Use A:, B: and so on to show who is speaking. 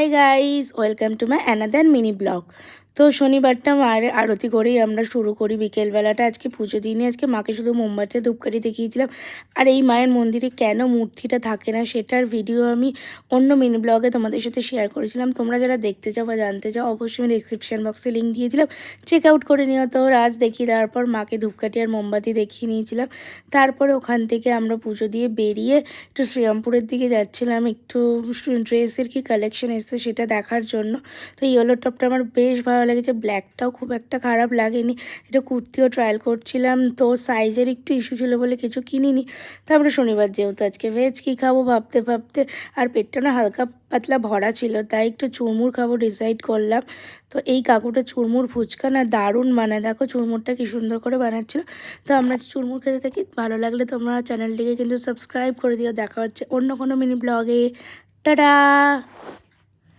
A: Hi guys, welcome to my another mini blog. তো শনিবারটা মায়ের আরতি করেই আমরা শুরু করি বিকেলবেলাটা। আজকে পুজো দিনে আজকে মাকে শুধু মোমবাতি ধূপকাঠি দেখিয়েছিলাম। আর এই মায়ের মন্দিরে কেন মূর্তিটা থাকে না সেটার ভিডিও আমি অন্য মিনি ব্লগে তোমাদের সাথে শেয়ার করেছিলাম। তোমরা যারা দেখতে চাও বা জানতে চাও অবশ্যই আমি ডিসক্রিপশান বক্সে লিঙ্ক দিয়ে দিলাম, চেক আউট করে নিও। তো আজ দেখিয়ে দেওয়ার পর মাকে ধূপকাঠি আর মোমবাতি দেখিয়ে নিয়েছিলাম। তারপরে ওখান থেকে আমরা পুজো দিয়ে বেরিয়ে একটু শ্রীরামপুরের দিকে যাচ্ছিলাম, একটু ড্রেসের কি কালেকশন এসছে সেটা দেখার জন্য। তো ইয়েলো টপটা আমার বেশ ভালো লেগেছে, ব্ল্যাকটাও খুব একটা খারাপ লাগেনি। এটা কুর্তিও ট্রায়াল করছিলাম, তো সাইজের একটু ইস্যু ছিল বলে কিছু কিনিনি। তারপরে শনিবার যেহেতু আজকে ভেজ কী খাবো ভাবতে ভাবতে আর পেটটা না হালকা পাতলা ভরা ছিল, তাই একটু চুরমুর খাবো ডিসাইড করলাম। তো এই কাকুটা চুরমুর ফুচকা না দারুণ বানায়, দেখো চুরমুরটা কি সুন্দর করে বানাচ্ছিল। তো আমরা চুরমুর খেতে থাকি। ভালো লাগলে তোমরা চ্যানেলটিকে কিন্তু সাবস্ক্রাইব করে দিও। দেখা হচ্ছে অন্য কোনো মিনি ব্লগে। টাটা।